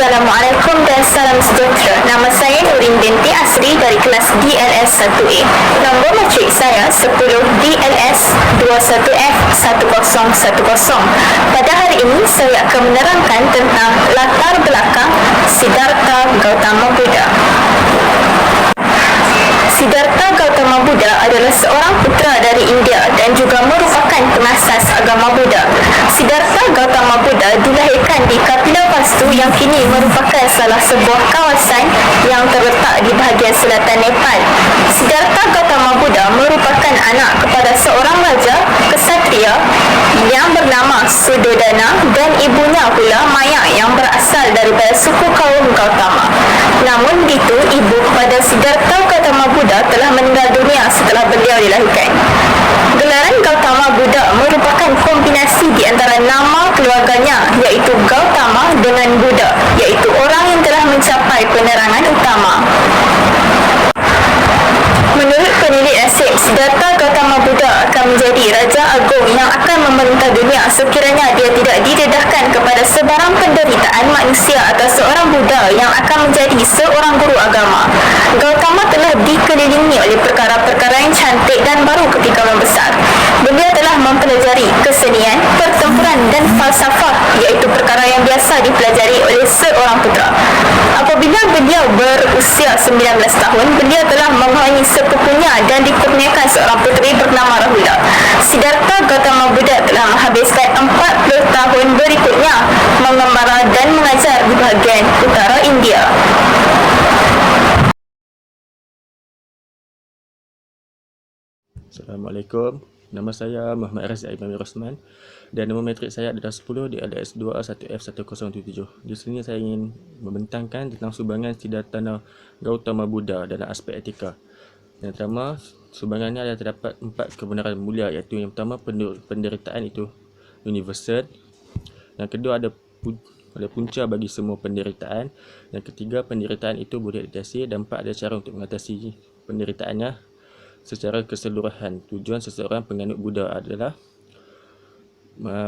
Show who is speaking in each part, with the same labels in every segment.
Speaker 1: Assalamualaikum dan salam sejahtera. Nama saya Nurin binti Asri dari kelas DLS 1A. Nombor matrik saya 10 DLS 21F1010. Pada hari ini saya akan menerangkan tentang latar belakang Siddhartha Gautama Buddha. Siddhartha Gautama Buddha adalah seorang putera dari India dan juga merupakan pengasas agama Buddha. Siddhartha Gautama Buddha dilahirkan di Kapilavastu yang kini merupakan salah sebuah kawasan yang terletak di bahagian selatan Nepal. Siddhartha Gautama Buddha merupakan anak kepada seorang raja kesatria yang bernama Suddhodana dan ibunya pula Maya yang berasal daripada suku kaum Gautama. Namun begitu, ibu kepada Siddhartha Gautama Buddha telah meninggal dunia setelah beliau dilahirkan. Gelaran Gautama Buddha merupakan kombinasi di antara nama keluarganya iaitu Gautama dengan Buddha, iaitu orang yang telah mencapai penerangan utama. Menurut penelit nasib, Siddhartha Gautama Buddha akan menjadi Raja Agung yang akan memerintah dunia sekiranya dia tidak didedahkan kepada sebarang penderitaan manusia atau seorang Buddha yang akan menjadi seorang guru agama. Gautama telah dikelilingi oleh perkara-perkara yang cantik dan baru ketika membesar. Beliau telah mempelajari kesenian, pertempuran dan falsafah, iaitu perkara yang biasa dipelajari oleh seorang putera. Apabila beliau berusia 19 tahun, beliau telah mengawini sepupunya dan dikurniakan seorang puteri bernama Rahula. Siddhartha Gautama Buddha telah menghabiskan 40 tahun berikutnya mengembara dan mengajar di bahagian utara India.
Speaker 2: Assalamualaikum. Nama saya Muhammad Razak Imam Rosman dan nombor matrik saya adalah 10 di LS 21F1077. Di sini saya ingin membentangkan tentang sumbangan Siddhartha Gautama Buddha dalam aspek etika. Yang pertama, sumbangannya adalah terdapat 4 kebenaran mulia, iaitu yang pertama penderitaan itu universal. Yang kedua ada punca bagi semua penderitaan. Yang ketiga, penderitaan itu boleh diatasi. Dan 4, ada cara untuk mengatasi penderitaannya secara keseluruhan. Tujuan seseorang penganut Buddha adalah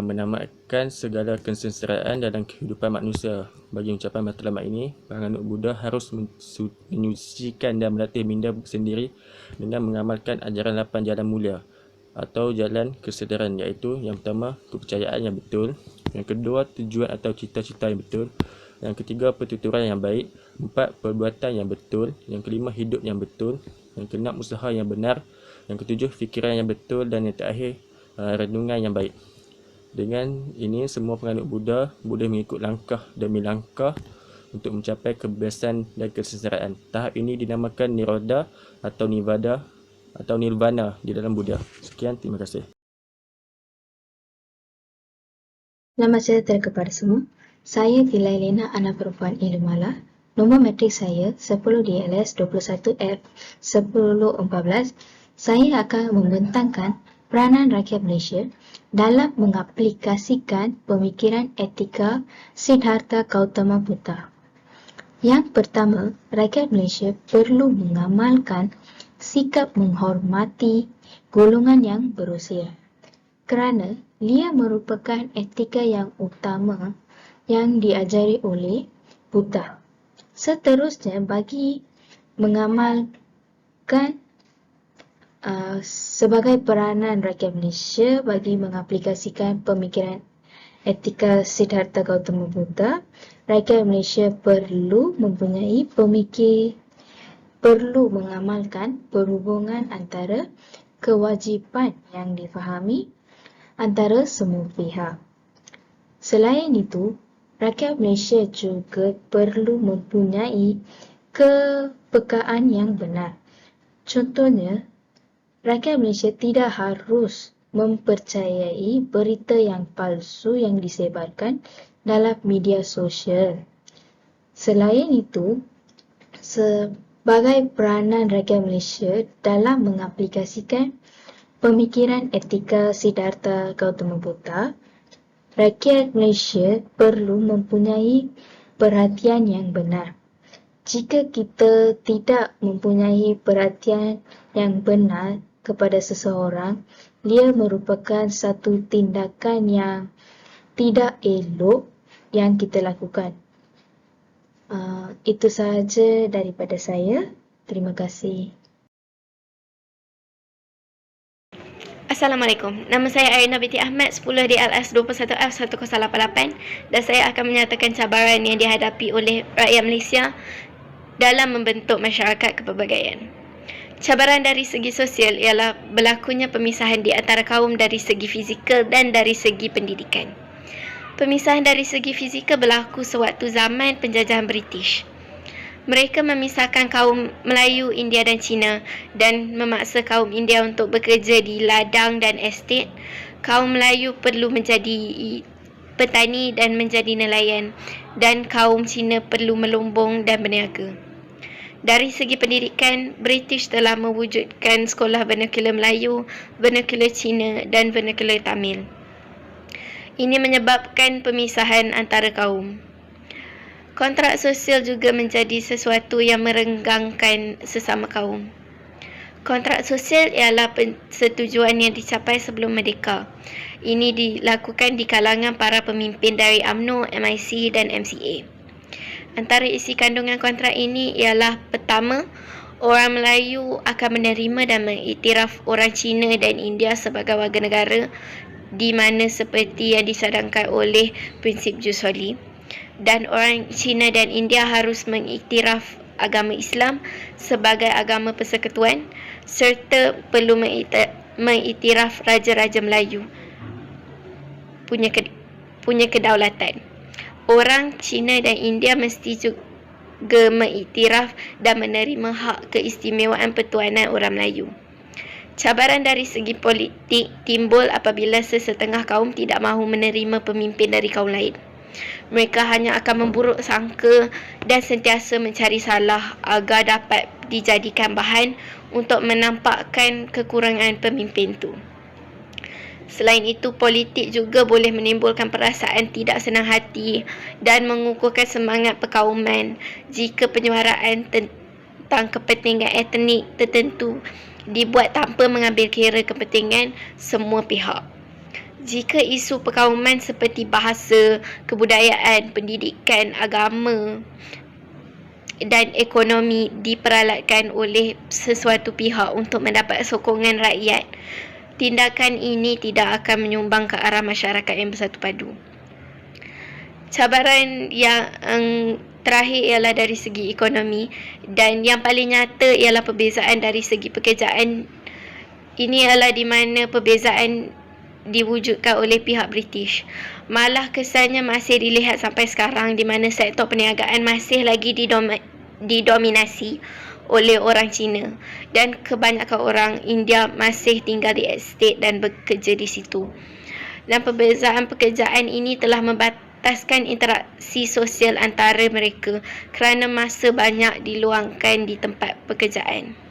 Speaker 2: menamatkan segala kesengsaraan dalam kehidupan manusia. Bagi ucapan matlamat ini, penganut Buddha harus menyucikan dan melatih minda sendiri dengan mengamalkan ajaran 8 jalan mulia atau jalan kesedaran, iaitu yang pertama, kepercayaan yang betul. Yang kedua, tujuan atau cita-cita yang betul. Yang ketiga, pertuturan yang baik. 4, perbuatan yang betul. Yang kelima, hidup yang betul. Yang keenam, usaha yang benar. Yang ketujuh, fikiran yang betul. Dan yang terakhir, renungan yang baik. Dengan ini, semua penganut Buddha boleh mengikut langkah demi langkah untuk mencapai kebebasan dan kesengsaraan. Tahap ini dinamakan Nirodha atau Nirvana di dalam Buddha. Sekian, terima kasih.
Speaker 3: Nama sejahtera kepada semua. Saya Tilai Lena, anak perempuan Ilmala. Nombor matrik saya 10 DLS 21F 1014. Saya akan membentangkan peranan rakyat Malaysia dalam mengaplikasikan pemikiran etika Siddhartha Gautama Buddha. Yang pertama, rakyat Malaysia perlu mengamalkan sikap menghormati golongan yang berusia, kerana ia merupakan etika yang utama yang diajari oleh Buddha. Seterusnya, bagi mengamalkan sebagai peranan rakyat Malaysia bagi mengaplikasikan pemikiran etika Siddhartha Gautama Buddha, rakyat Malaysia perlu mengamalkan perhubungan antara kewajipan yang difahami antara semua pihak. Selain itu, rakyat Malaysia juga perlu mempunyai kepekaan yang benar. Contohnya, rakyat Malaysia tidak harus mempercayai berita yang palsu yang disebarkan dalam media sosial. Selain itu, sebagai peranan rakyat Malaysia dalam mengaplikasikan pemikiran etika Siddhartha Gautama Buddha, rakyat Malaysia perlu mempunyai perhatian yang benar. Jika kita tidak mempunyai perhatian yang benar kepada seseorang, dia merupakan satu tindakan yang tidak elok yang kita lakukan. Itu sahaja daripada saya. Terima kasih.
Speaker 4: Assalamualaikum. Nama saya Arina binti Ahmad, 10 DLS 21F1088 dan saya akan menyatakan cabaran yang dihadapi oleh rakyat Malaysia dalam membentuk masyarakat kepelbagaian. Cabaran dari segi sosial ialah berlakunya pemisahan di antara kaum dari segi fizikal dan dari segi pendidikan. Pemisahan dari segi fizikal berlaku sewaktu zaman penjajahan British. Mereka memisahkan kaum Melayu, India dan Cina dan memaksa kaum India untuk bekerja di ladang dan estet. Kaum Melayu perlu menjadi petani dan menjadi nelayan dan kaum Cina perlu melumbung dan berniaga. Dari segi pendidikan, British telah mewujudkan sekolah vernacular Melayu, vernacular Cina dan vernacular Tamil. Ini menyebabkan pemisahan antara kaum. Kontrak sosial juga menjadi sesuatu yang merenggangkan sesama kaum. Kontrak sosial ialah persetujuan yang dicapai sebelum merdeka. Ini dilakukan di kalangan para pemimpin dari UMNO, MIC dan MCA. Antara isi kandungan kontrak ini ialah pertama, orang Melayu akan menerima dan mengiktiraf orang Cina dan India sebagai warga negara di mana seperti yang disadangkan oleh prinsip jus soli. Dan orang Cina dan India harus mengiktiraf agama Islam sebagai agama persekutuan serta perlu mengiktiraf Raja-Raja Melayu punya kedaulatan. Orang Cina dan India mesti juga mengiktiraf dan menerima hak keistimewaan pertuanan orang Melayu. Cabaran dari segi politik timbul apabila sesetengah kaum tidak mahu menerima pemimpin dari kaum lain. Mereka hanya akan memburuk sangka dan sentiasa mencari salah agar dapat dijadikan bahan untuk menampakkan kekurangan pemimpin itu. Selain itu, politik juga boleh menimbulkan perasaan tidak senang hati dan mengukuhkan semangat perkauman jika penyuaraan tentang kepentingan etnik tertentu dibuat tanpa mengambil kira kepentingan semua pihak. Jika isu perkauman seperti bahasa, kebudayaan, pendidikan, agama dan ekonomi diperalatkan oleh sesuatu pihak untuk mendapat sokongan rakyat, tindakan ini tidak akan menyumbang ke arah masyarakat yang bersatu padu. Cabaran yang terakhir ialah dari segi ekonomi dan yang paling nyata ialah perbezaan dari segi pekerjaan. Ini ialah di mana perbezaan diwujudkan oleh pihak British. Malah kesannya masih dilihat sampai sekarang di mana sektor perniagaan masih lagi didominasi oleh orang Cina dan kebanyakan orang India masih tinggal di estet dan bekerja di situ. Dan perbezaan pekerjaan ini telah membataskan interaksi sosial antara mereka kerana masa banyak diluangkan di tempat pekerjaan.